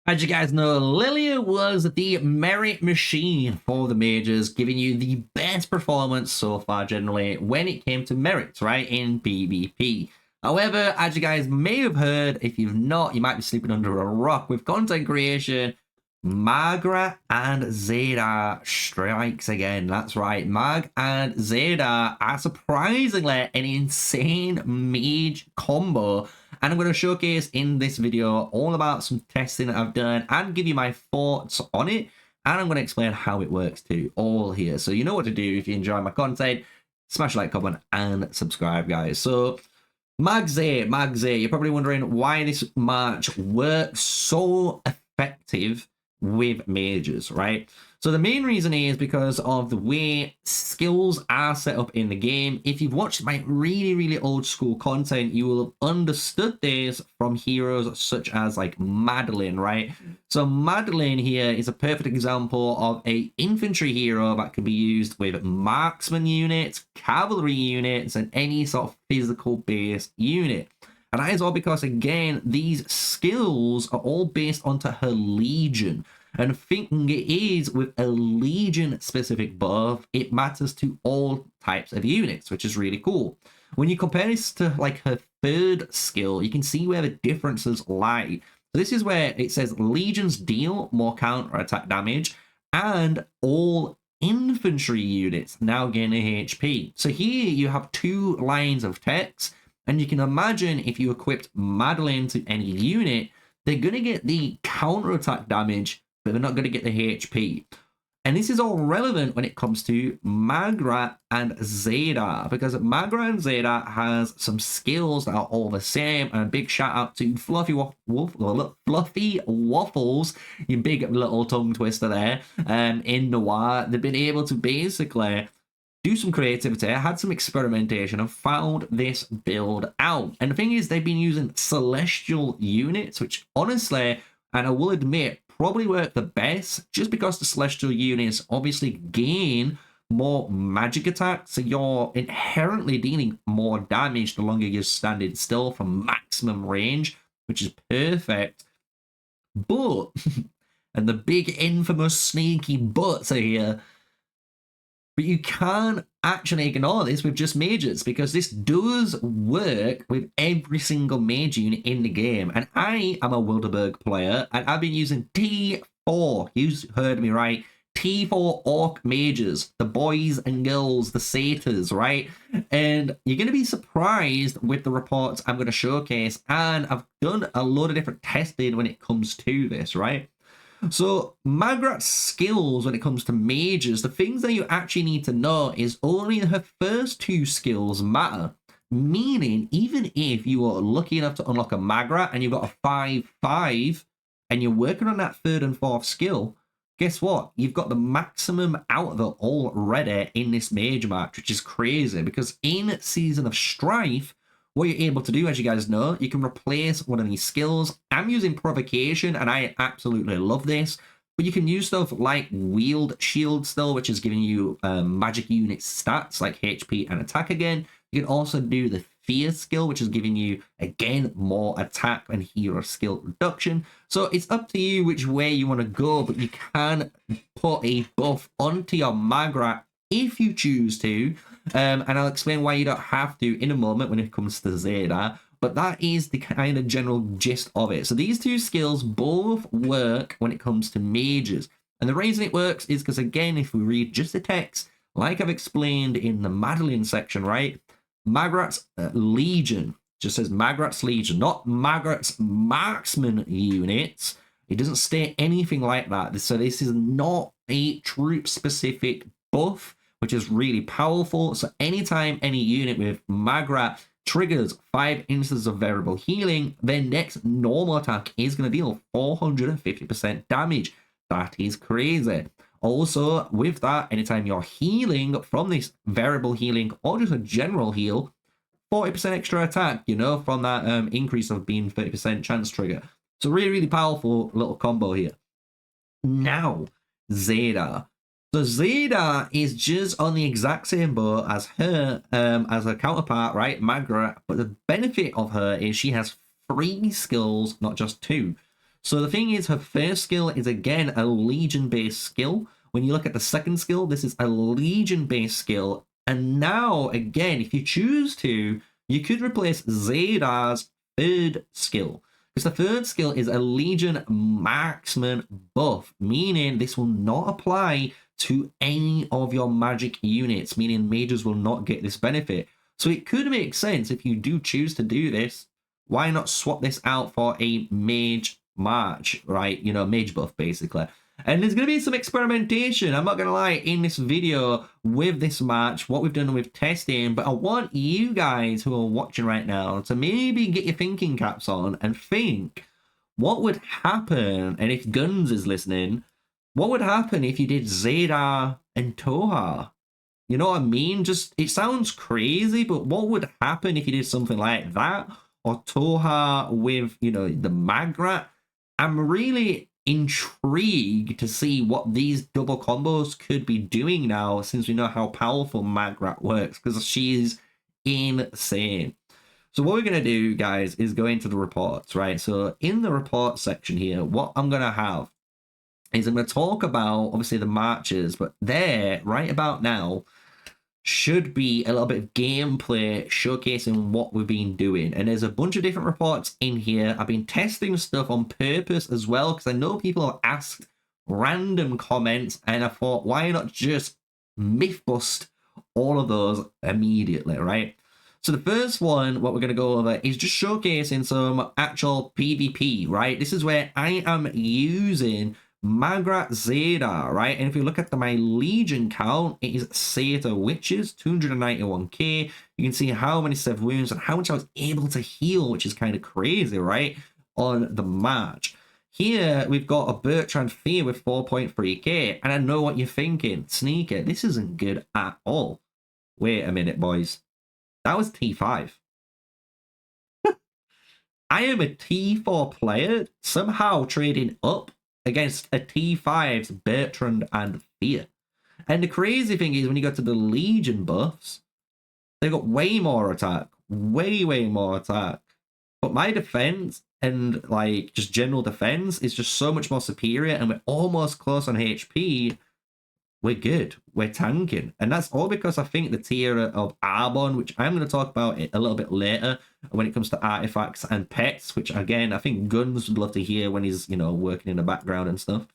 As you guys know, Lilia was the merit machine for the mages, giving you the best performance so far generally when it came to merits, right, in PvP. However, as you guys may have heard, if you've not, you might be sleeping under a rock with content creation. Maggrat and Zayda strikes again. That's right. Mag and Zayda are surprisingly an insane mage combo. And I'm going to showcase in this video all about some testing that I've done and give you my thoughts on it. And I'm going to explain how it works too, all here. So you know what to do if you enjoy my content. Smash a like, comment, and subscribe, guys. So Maggrat, you're probably wondering why this match works so effective with mages, right? So the main reason is because of the way skills are set up in the game. If you've watched my really old school content, you will have understood this from heroes such as like Madeline, right? So Madeline here is a perfect example of a infantry hero that can be used with marksman units, cavalry units, and any sort of physical based unit. And that is all because, again, these skills are all based onto her legion. And thinking it is with a legion specific buff, it matters to all types of units, which is really cool. When you compare this to like her third skill, you can see where the differences lie. So this is where it says legions deal more counter attack damage, and all infantry units now gain a HP. So here you have two lines of text. And you can imagine if you equipped Madeline to any unit, they're going to get the counterattack damage, but they're not going to get the HP. And this is all relevant when it comes to Maggrat and Zayda, because Maggrat and Zayda has some skills that are all the same. And a big shout out to Fluffy Waffles, your big little tongue twister there, in Noir. They've been able to basically do some creativity, had some experimentation, and found this build out. And the thing is, they've been using celestial units, which honestly, and I will admit, probably work the best, just because the celestial units obviously gain more magic attacks, so you're inherently dealing more damage the longer you're standing still from maximum range, which is perfect. But, and the big infamous sneaky buts are here, but you can't actually ignore this with just mages, because this does work with every single mage unit in the game. And I am a Wilderberg player, and I've been using T4. You heard me right. T4 orc mages, the boys and girls, the satyrs, right? And you're going to be surprised with the reports I'm going to showcase. And I've done a load of different testing when it comes to this, right? So Maggrat's skills when it comes to mages, the things that you actually need to know is only her first two skills matter. Meaning, even if you are lucky enough to unlock a Maggrat and you've got a 5/5 and you're working on that third and fourth skill, guess what? You've got the maximum out of it already in this mage match, which is crazy, because in Season of Strife, what you're able to do, as you guys know, you can replace one of these skills. I'm using Provocation, and I absolutely love this. But you can use stuff like Wield Shield still, which is giving you magic unit stats like HP and attack again. You can also do the Fear skill, which is giving you, again, more attack and hero skill reduction. So it's up to you which way you want to go, but you can put a buff onto your Maggrat if you choose to. And I'll explain why you don't have to in a moment when it comes to Zeta, but that is the kind of general gist of it. So these two skills both work when it comes to mages. And the reason it works is because, again, if we read just the text, like I've explained in the Madeline section, right? Maggrat's Legion, just says Maggrat's Legion, not Maggrat's marksman units. It doesn't state anything like that. So this is not a troop-specific buff, which is really powerful. So anytime any unit with Maggrat triggers 5 instances of variable healing, their next normal attack is going to deal 450% damage. That is crazy. Also, with that, anytime you're healing from this variable healing or just a general heal, 40% extra attack, you know, from that increase of being 30% chance trigger. So really powerful little combo here. Now, Zeta. So Zeta is just on the exact same boat as her counterpart, right, Maggrat, but the benefit of her is she has 3 skills, not just 2. So the thing is, her first skill is again a Legion-based skill. When you look at the second skill, this is a Legion-based skill. And now, again, if you choose to, you could replace Zeta's third skill. Because the third skill is a Legion marksman buff, meaning this will not apply to any of your magic units, meaning mages will not get this benefit. So it could make sense if you do choose to do this, why not swap this out for a mage march, right? You know, mage buff, basically. And there's going to be some experimentation, I'm not going to lie, in this video with this match, what we've done with testing, but I want you guys who are watching right now to maybe get your thinking caps on and think, what would happen, and if Guns is listening, what would happen if you did Zeta and Toha? You know what I mean? Just, it sounds crazy, but what would happen if you did something like that? Or Toha with, you know, the Maggrat? I'm really intrigued to see what these double combos could be doing now, since we know how powerful Maggrat works, because she's insane. So what we're going to do, guys, is go into the reports, right? So in the report section here, what I'm going to have is I'm going to talk about, obviously, the marches, but there, right about now, should be a little bit of gameplay showcasing what we've been doing. And there's a bunch of different reports in here. I've been testing stuff on purpose as well, because I know people have asked random comments, and I thought, why not just myth bust all of those immediately, right? So the first one, what we're going to go over is just showcasing some actual PvP, right? This is where I am using Maggrat Zayda, right? And if you look at my Legion count, it is Zeta Witches, 291k. You can see how many 7 wounds and how much I was able to heal, which is kind of crazy, right? On the march. Here, we've got a Bertrand Fear with 4.3k. And I know what you're thinking. Sneaky, this isn't good at all. Wait a minute, boys. That was T5. I am a T4 player, somehow trading up against a T5's Bertrand and Fear. And the crazy thing is, when you go to the Legion buffs, they got way more attack. Way more attack. But my defense and, like, just general defense is just so much more superior, and we're almost close on HP. We're good. We're tanking. And that's all because I think the tier of Arbon, which I'm going to talk about a little bit later when it comes to artifacts and pets, which, again, I think Guns would love to hear when he's, you know, working in the background and stuff.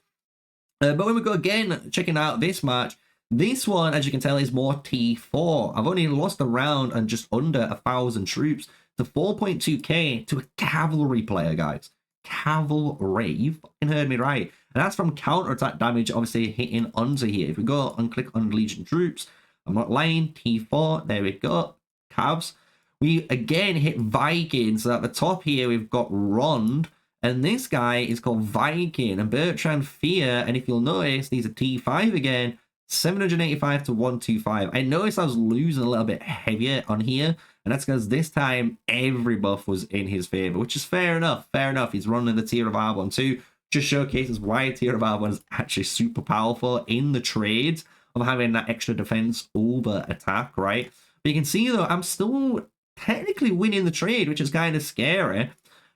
But when we go again, checking out this match, this one, as you can tell, is more T4. I've only lost a round and just under 1,000 troops to 4.2k to a cavalry player, guys. Cavalry. You fucking heard me right. And that's from counterattack damage, obviously, hitting onto here. If we go and click on Legion troops, I'm not lying, T4, there we go, Cavs. We, again, hit Vikings. So at the top here, we've got Rond, and this guy is called Viking, and Bertrand Fear, and if you'll notice, these are T5 again, 785 to 125. I noticed I was losing a little bit heavier on here, and that's because this time, every buff was in his favor, which is fair enough, He's running the tier of R1 too. Just showcases why tier of R1 is actually super powerful in the trades of having that extra defense over attack, right? But you can see, though, I'm still technically winning the trade, which is kind of scary.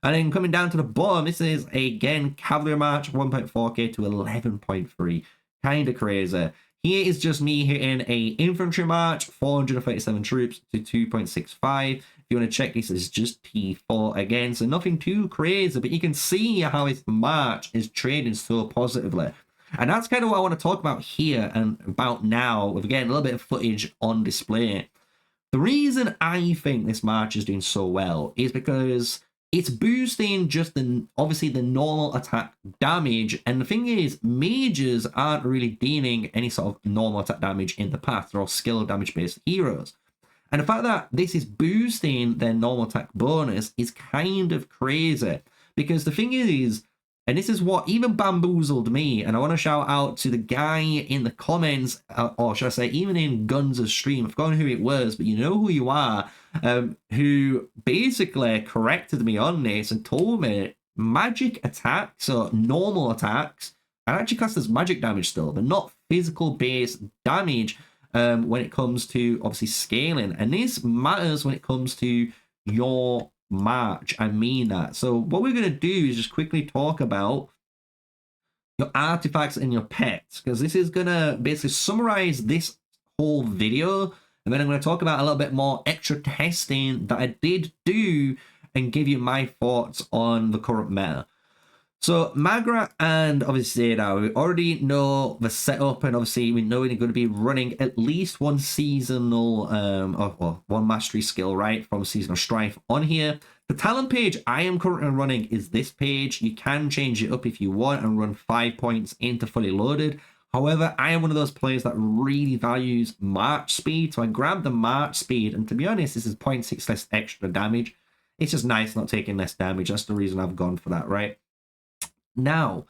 And then coming down to the bottom, this is, again, Cavalry March, 1.4k to 11.3. Kind of crazy. Here is just me hitting a Infantry March, 437 troops to 2.65. If you want to check, this is just T4 again, so nothing too crazy, but you can see how his March is trading so positively. And that's kind of what I want to talk about here and about now, with, again, a little bit of footage on display. The reason I think this March is doing so well is because it's boosting just obviously the normal attack damage, and the thing is, mages aren't really dealing any sort of normal attack damage in the past. They're all skill damage based heroes. And the fact that this is boosting their normal attack bonus is kind of crazy, because the thing is, and this is what even bamboozled me, and I want to shout out to the guy in the comments, or should I say even in Guns' stream, I've forgotten who it was, but you know who you are, who basically corrected me on this and told me magic attacks, or normal attacks, are actually classed as magic damage still, but not physical based damage when it comes to obviously scaling. And this matters when it comes to your March. I mean that. So what we're going to do is just quickly talk about your artifacts and your pets, because this is going to basically summarize this whole video, and then I'm going to talk about a little bit more extra testing that I did do and give you my thoughts on the current meta. So Maggrat and obviously Zeta, we already know the setup, and obviously we know we're going to be running at least one seasonal, one mastery skill, right, from seasonal Strife on here. The talent page I am currently running is this page. You can change it up if you want and run 5 points into fully loaded. However, I am one of those players that really values March speed, so I grabbed the March speed, and to be honest, this is 0.6 less extra damage. It's just nice not taking less damage. That's the reason I've gone for that, right? Now,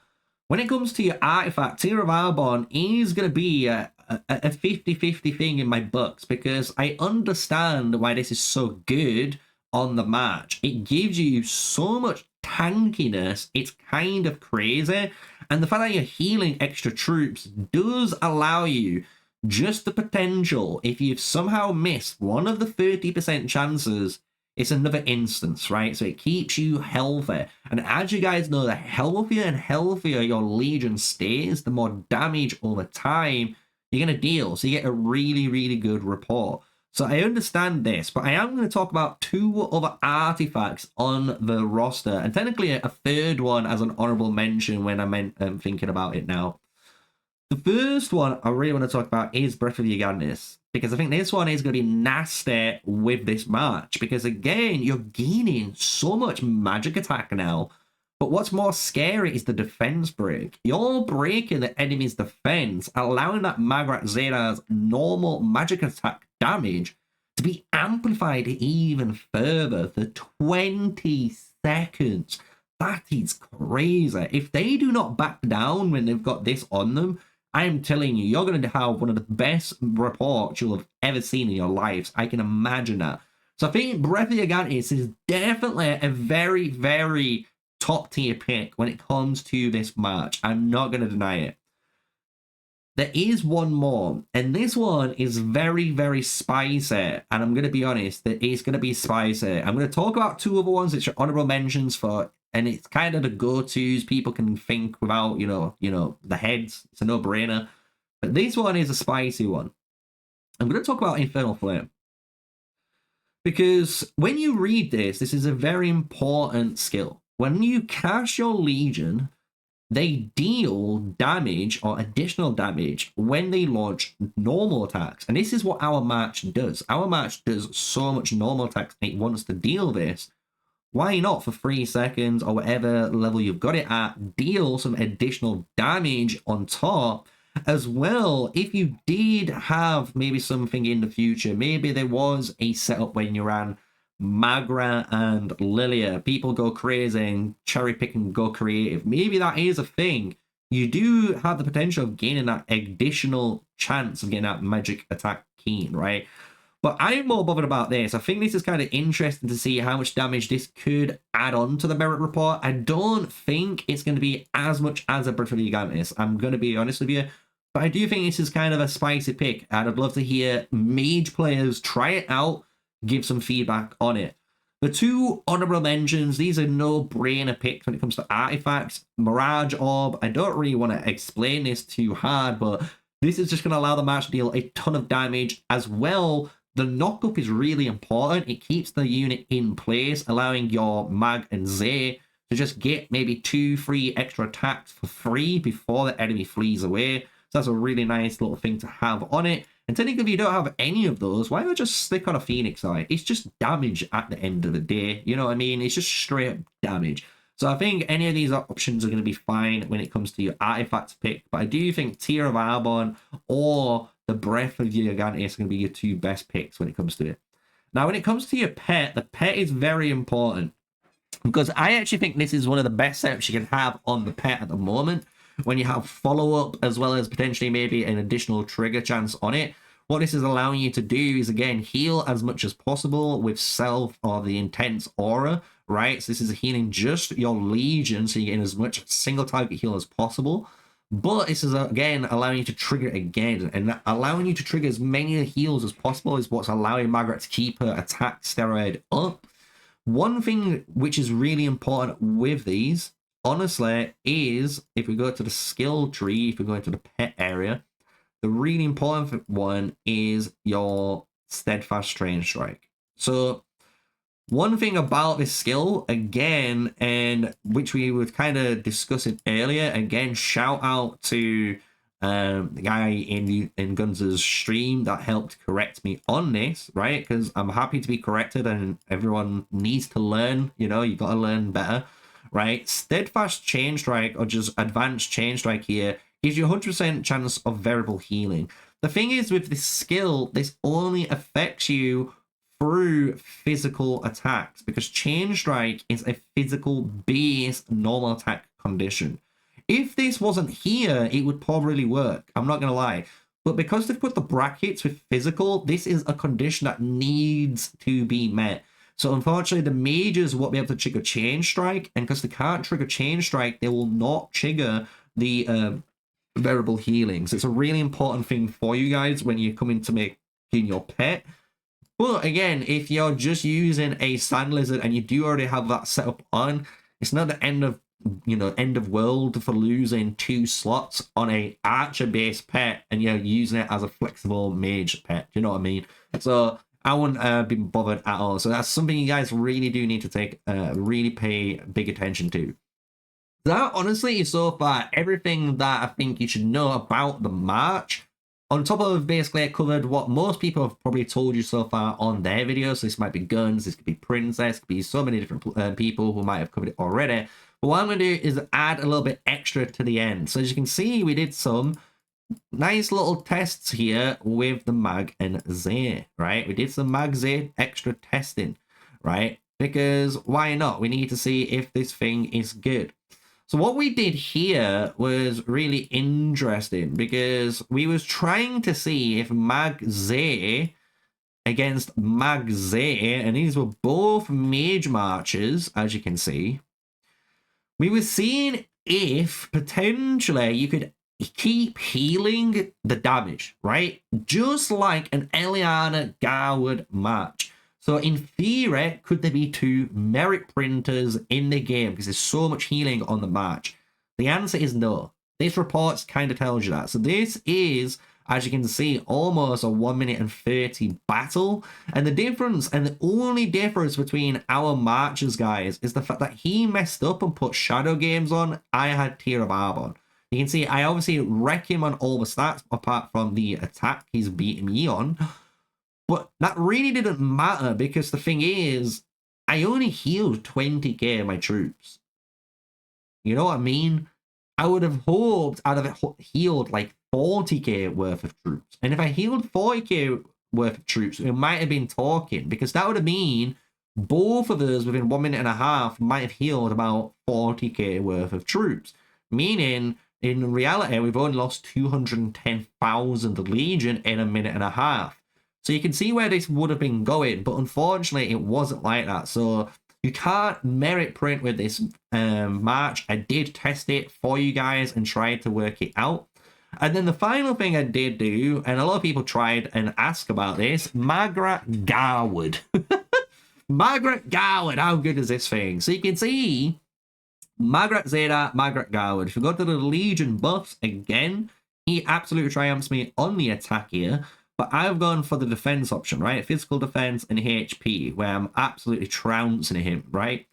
when it comes to your artifact, Tear of Arbonne is going to be a 50-50 thing in my books, because I understand why this is so good on the March. It gives you so much tankiness, it's kind of crazy, and the fact that you're healing extra troops does allow you just the potential, if you've somehow missed one of the 30% chances, it's another instance, right? So it keeps you healthy. And as you guys know, the healthier and healthier your Legion stays, the more damage over time you're going to deal. So you get a really, really good rapport. So I understand this, but I am going to talk about 2 other artifacts on the roster, and technically a third one as an honorable mention when I'm thinking about it now. The first one I really want to talk about is Breath of Gigantus, because I think this one is going to be nasty with this March, because again, you're gaining so much magic attack now, but what's more scary is the defense break. You're breaking the enemy's defense, allowing that Maggrat Zayda's normal magic attack damage to be amplified even further for 20 seconds. That is crazy. If they do not back down when they've got this on them, I'm telling you, you're going to have one of the best reports you'll have ever seen in your lives. I can imagine that. So I think Breath of Gigantus is definitely a very, very top tier pick when it comes to this March. I'm not going to deny it. There is one more, and this one is very, very spicy, and I'm going to be honest, that it's going to be spicy. I'm going to talk about 2 other ones which are honorable mentions for, and it's kind of the go-tos people can think without, you know, the heads. It's a no-brainer. But this one is a spicy one. I'm going to talk about Infernal Flame, because when you read this, this is a very important skill. When you cast your Legion, they deal damage or additional damage when they launch normal attacks. And this is what our March does. Our March does so much normal attacks, and it wants to deal this. Why not, for 3 seconds or whatever level you've got it at, deal some additional damage on top? As well, if you did have maybe something in the future, maybe there was a setup when you ran Maggrat and Lilia, people go crazy and cherry pick and go creative. Maybe that is a thing. You do have the potential of gaining that additional chance of getting that magic attack keen, right? But I'm more bothered about this. I think this is kind of interesting to see how much damage this could add on to the merit report. I don't think it's going to be as much as a Breath of Gigantus. I'm going to be honest with you. But I do think this is kind of a spicy pick. And I'd love to hear mage players try it out, give some feedback on it. The 2 honorable mentions, these are no-brainer picks when it comes to artifacts. Mirage Orb, I don't really want to explain this too hard, but this is just going to allow the March to deal a ton of damage. As well, the knockup is really important. It keeps the unit in place, allowing your Mag and Zay to just get maybe 2-3 extra attacks for free before the enemy flees away. So that's a really nice little thing to have on it. And technically, if you don't have any of those, why not just stick on a Phoenix Eye? It's just damage at the end of the day. You know what I mean? It's just straight up damage. So I think any of these options are going to be fine when it comes to your artifacts pick. But I do think Tear of Arbonne or the Breath of Gigantus are going to be your 2 best picks when it comes to it. Now, when it comes to your pet, the pet is very important, because I actually think this is one of the best setups you can have on the pet at the moment. When you have follow-up, as well as potentially maybe an additional trigger chance on it, what this is allowing you to do is, again, heal as much as possible with self or the intense aura, right? So this is healing just your Legion, so you're getting as much single target heal as possible. But this is, again, allowing you to trigger it again, and allowing you to trigger as many heals as possible is what's allowing Maggrat to keep her attack steroid up. One thing which is really important with these, honestly, is if we go to the skill tree, if we go into the pet area, the really important one is your steadfast train strike. So one thing about this skill, again, and which we were kind of discussing earlier, again, shout out to the guy in Guns' stream that helped correct me on this, right? Because I'm happy to be corrected, and everyone needs to learn. You know, you got to learn better, right? Steadfast chain strike, or just advanced chain strike here, gives you 100% chance of variable healing. The thing is, with this skill, this only affects you through physical attacks, because chain strike is a physical based normal attack condition. If this wasn't here, it would probably work, I'm not gonna lie, but because they've put the brackets with physical, this is a condition that needs to be met. So unfortunately, the mages won't be able to trigger chain strike, and because they can't trigger chain strike, they will not trigger the variable healings. It's a really important thing for you guys when you're coming to making your pet. But again, if you're just using a sand lizard and you do already have that set up on, it's not the end of, you know, end of world for losing 2 slots on a archer based pet and you're using it as a flexible mage pet. Do you know what I mean? So I wouldn't be bothered at all. So that's something you guys really do need to take really pay big attention to. That honestly is so far everything that I think you should know about the March. On top of basically I covered what most people have probably told you so far on their videos. So this might be Guns, this could be Princess, could be so many different people who might have covered it already. But what I'm going to do is add a little bit extra to the end. So as you can see, we did some nice little tests here with the Mag and Zay, right? We did some Mag Zay extra testing, right? Because why not? We need to see if this thing is good. So what we did here was really interesting because we was trying to see if Mag Zay against Mag Zay, and these were both mage marches, as you can see. We were seeing if potentially you could keep healing the damage, right? Just like an Eliana Garwood match. So in theory, could there be 2 merit printers in the game because there's so much healing on the match? The answer is no. This report kind of tells you that. So this is, as you can see, almost a 1 minute and 30 battle. And the difference, and the only difference between our marches, guys, is the fact that he messed up and put shadow games on. I had Tear of Arbon. You can see I obviously wreck him on all the stats apart from the attack he's beating me on. But that really didn't matter because the thing is, I only healed 20k of my troops. You know what I mean? I would have hoped I'd have healed like 40k worth of troops. And if I healed 40k worth of troops, we might have been talking, because that would have been both of us within 1 minute and a half might have healed about 40k worth of troops. Meaning, in reality, we've only lost 210,000 Legion in a minute and a half. So you can see where this would have been going, but unfortunately it wasn't like that. So you can't merit print with this march. I did test it for you guys and tried to work it out. And then the final thing I did do, and a lot of people tried and asked about this, Maggrat Garwood. Maggrat Garwood, how good is this thing? So you can see Maggrat Zayda, Maggrat Garwood. If you go to the Legion buffs again, he absolutely triumphs me on the attack here. But I've gone for the defense option, right? Physical defense and HP, where I'm absolutely trouncing him, right?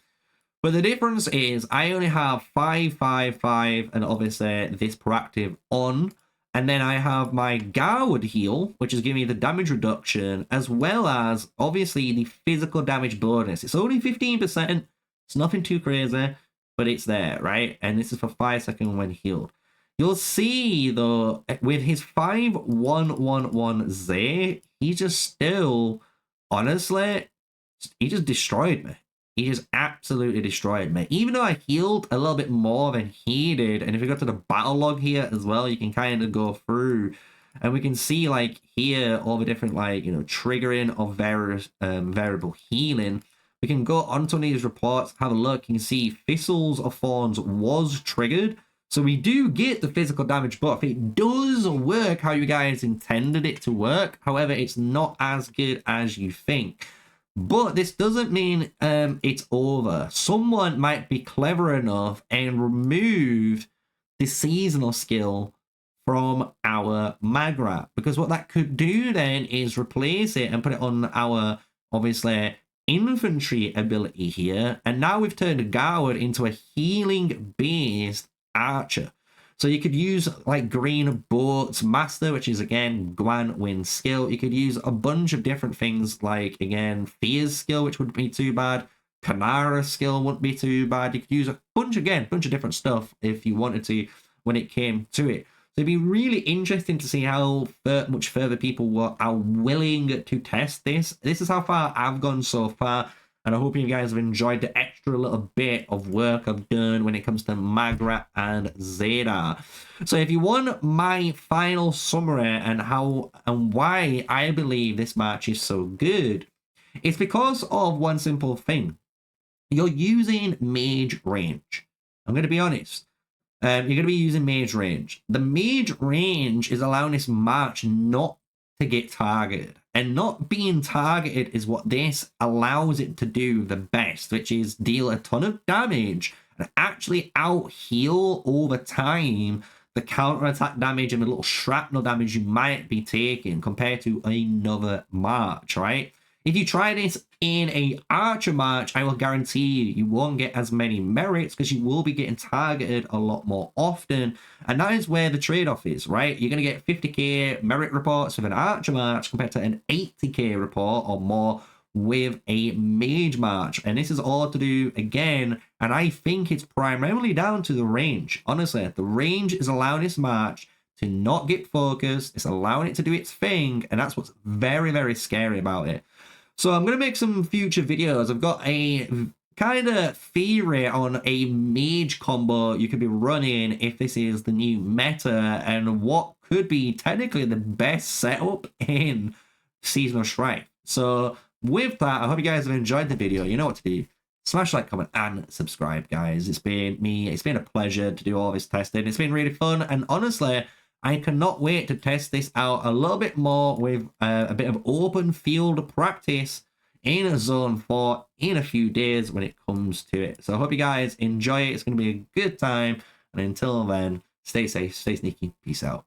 But the difference is I only have 5, 5, 5, and obviously this proactive on. And then I have my Garwood heal, which is giving me the damage reduction, as well as obviously the physical damage bonus. It's only 15%. It's nothing too crazy, but it's there, right? And this is for 5 seconds when healed. You'll see, though, with his 5-1-1-1 Zay, he just still, honestly, he just destroyed me. He just absolutely destroyed me. Even though I healed a little bit more than he did, and if we go to the battle log here as well, you can kind of go through, and we can see, like, here, all the different, like, you know, triggering of variable healing. We can go onto these reports, have a look, and see Thistles of Thorns was triggered. So we do get the physical damage buff. It does work how you guys intended it to work. However, it's not as good as you think. But this doesn't mean it's over. Someone might be clever enough and remove the seasonal skill from our Maggrat, because what that could do then is replace it and put it on our, obviously, infantry ability here. And now we've turned Garwood into a healing based archer. So you could use like Green Boat's Master, which is again Guan Win's skill. You could use a bunch of different things like, again, Fear's skill, which wouldn't be too bad. Kanara's skill wouldn't be too bad. You could use a bunch of different stuff if you wanted to when it came to it. So it'd be really interesting to see how much further people are willing to test this. This is how far I've gone so far, and I hope you guys have enjoyed the extra little bit of work I've done when it comes to Maggrat and Zeta. So if you want my final summary and how and why I believe this match is so good, it's because of one simple thing. You're using mage range. I'm going to be honest. You're going to be using mage range. The mage range is allowing this match not to get targeted. And not being targeted is what this allows it to do the best, which is deal a ton of damage and actually out-heal over time the counter-attack damage and the little shrapnel damage you might be taking compared to another march, right? If you try this in a archer match, I will guarantee you won't get as many merits because you will be getting targeted a lot more often. And that is where the trade-off is, right? You're going to get 50k merit reports with an archer match compared to an 80k report or more with a mage match. And this is all to do, again, and I think it's primarily down to the range. Honestly, the range is allowing this match to not get focused. It's allowing it to do its thing. And that's what's very, very scary about it. So I'm going to make some future videos. I've got a kind of theory on a mage combo you could be running if this is the new meta and what could be technically the best setup in Seasonal Strife. So with that, I hope you guys have enjoyed the video. You know what to do. Smash like, comment, and subscribe, guys. It's been a pleasure to do all this testing. It's been really fun, and honestly, I cannot wait to test this out a little bit more with a bit of open field practice in Zone 4 in a few days when it comes to it. So I hope you guys enjoy it. It's going to be a good time. And until then, stay safe, stay sneaky. Peace out.